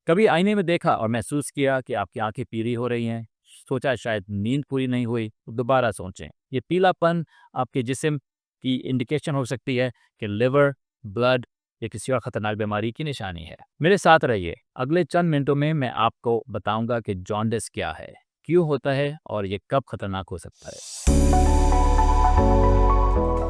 कभी आईने में देखा और महसूस किया कि आपकी आंखें पीली हो रही हैं, सोचा शायद नींद पूरी नहीं हुई, तो दोबारा सोचें। ये पीलापन आपके जिस्म की इंडिकेशन हो सकती है कि लिवर, ब्लड या किसी और खतरनाक बीमारी की निशानी है। मेरे साथ रहिए, अगले चंद मिनटों में मैं आपको बताऊंगा कि जॉन्डिस क्या है, क्यों होता है और ये कब खतरनाक हो सकता है। I know you.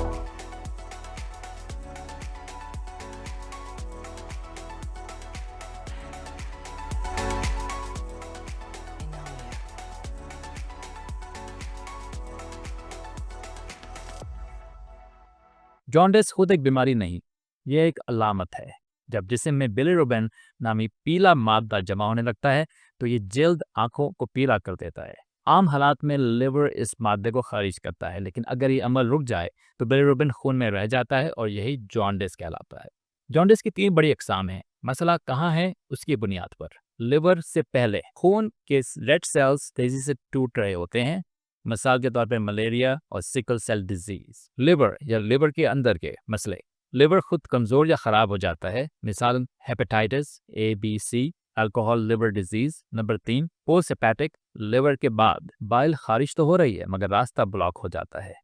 जॉन्डिस खुद एक बीमारी नहीं, ये एक अलामत है। जब जिस्म में बिलिरुबिन नामी पीला मादा जमा होने लगता है, तो ये जल्द आंखों को पीला कर देता है। आम हालात में लिवर इस मादे को खारिज करता है, लेकिन अगर ये अमल रुक जाए तो बिलिरुबिन खून में रह जाता है और यही जॉन्डिस कहलाता है। जॉन्डिस की 3 बड़ी अकसाम हैं। मसला कहाँ है, उसकी बुनियाद पर। लिवर से पहले खून के रेड सेल्स तेजी से टूट रहे होते हैं, मिसाल के तौर पर मलेरिया और सिकल सेल डिजीज। लिवर या लिवर के अंदर के मसले, लिवर खुद कमजोर या खराब हो जाता है, मिसाल hepatitis A B C, alcohol liver disease. Number 3, post hepatic, liver के बाद बाइल खारिज तो हो रही है मगर रास्ता ब्लॉक हो जाता है,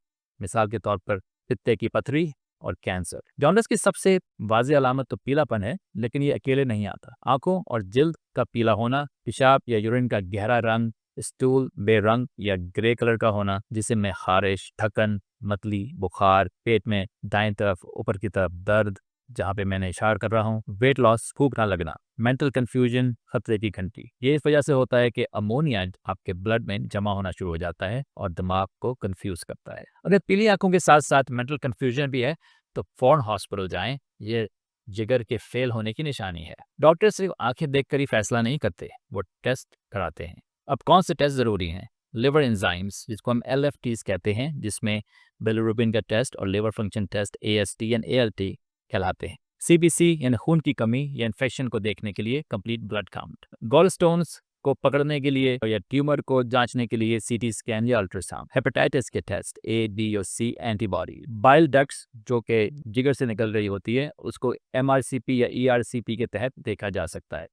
मिसाल के तौर पर पित्ते की पथरी और कैंसर। जॉन्डिस की सबसे वाज़ेह अलामत तो पीलापन है, लेकिन ये अकेले नहीं आता। आंखों और जिल्द का पीला होना, पेशाब या यूरिन का गहरा रंग, स्टूल बेरंग या ग्रे कलर का होना, जिसम में खारिश, ढक्कन, मतली, बुखार, पेट में दाएं तरफ ऊपर की तरफ दर्द जहाँ पे मैंने इशारा कर रहा हूँ, वेट लॉस, भूख ना लगना, मेंटल कंफ्यूजन, खतरे की घंटी। ये इस वजह से होता है कि अमोनिया आपके ब्लड में जमा होना शुरू हो जाता है और दिमाग को कंफ्यूज करता है। अगर पीली आंखों के साथ साथ मेंटल कंफ्यूजन भी है तो फौरन हॉस्पिटल जाएं, ये जिगर के फेल होने की निशानी है। डॉक्टर सिर्फ आंखें देखकर ही फैसला नहीं करते, वो टेस्ट कराते हैं। अब कौन से टेस्ट ज़रूरी हैं? लिवर एंजाइम्स, जिसको हम LFTs कहते हैं, जिसमें बिलिरुबिन का टेस्ट और liver function test AST and ALT कहलाते हैं। CBC यानी खून की कमी या इन्फेक्शन को देखने के लिए complete blood count. Gall stones को पकड़ने के लिए या ट्यूमर को जांचने के लिए CT स्कैन या अल्ट्रासाउंड। हेपेटाइटिस के टेस्ट A, B और C एंटीबॉडी। बाइल डक्ट्स जो कि जिगर से निकल रही होती है, उसको MRCP या ERCP के तहत देखा जा सकता है।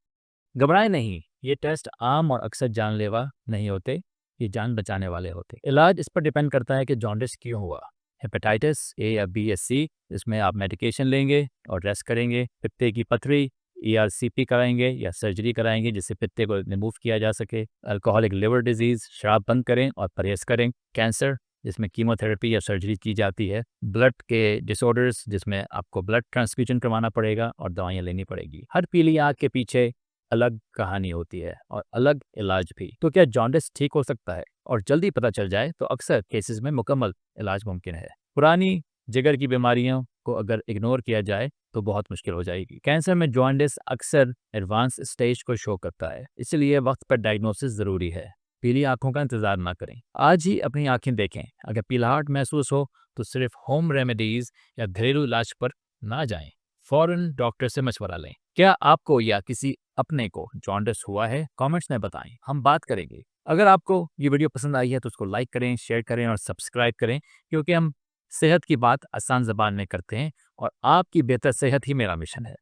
घबराएं नहीं, ये टेस्ट आम और अक्सर जानलेवा नहीं होते, ये जान बचाने वाले होते। इलाज इस पर डिपेंड करता है कि जॉन्डिस क्यों हुआ। हेपेटाइटिस A या B या C, इसमें आप मेडिकेशन लेंगे और रेस्ट करेंगे। पित्ते की पथरी, ERCP कराएंगे या सर्जरी कराएंगे जिससे पित्ते को रिमूव किया जा सके। अल्कोहलिक लिवर डिजीज, शराब बंद करें और परहेज करें। कैंसर, जिसमें कीमोथेरेपी या सर्जरी की जाती है। ब्लड के डिसऑर्डर्स, जिसमें आपको ब्लड ट्रांसफ्यूजन करवाना पड़ेगा और दवाइयाँ लेनी पड़ेगी। हर पीली आँख के पीछे अलग कहानी होती है और अलग इलाज भी। तो क्या जॉन्डिस ठीक हो सकता है? और जल्दी पता चल जाए तो अक्सर केसेस में मुकम्मल इलाज मुमकिन है। पुरानी जिगर की बीमारियों को अगर इग्नोर किया जाए तो बहुत मुश्किल हो जाएगी। कैंसर में जॉन्डिस अक्सर एडवांस स्टेज को शो करता है, इसलिए वक्त पर डायग्नोसिस ज़रूरी है। पीली आंखों का इंतजार ना करें, आज ही अपनी आंखें देखें। अगर पीलाहट महसूस हो तो सिर्फ होम रेमेडीज या घरेलू इलाज पर ना जाएं, फौरन डॉक्टर से मशवरा लें। क्या आपको या किसी अपने को जॉन्डिस हुआ है? कमेंट्स में बताएं, हम बात करेंगे। अगर आपको ये वीडियो पसंद आई है तो उसको लाइक करें, शेयर करें और सब्सक्राइब करें, क्योंकि हम सेहत की बात आसान ज़बान में करते हैं और आपकी बेहतर सेहत ही मेरा मिशन है।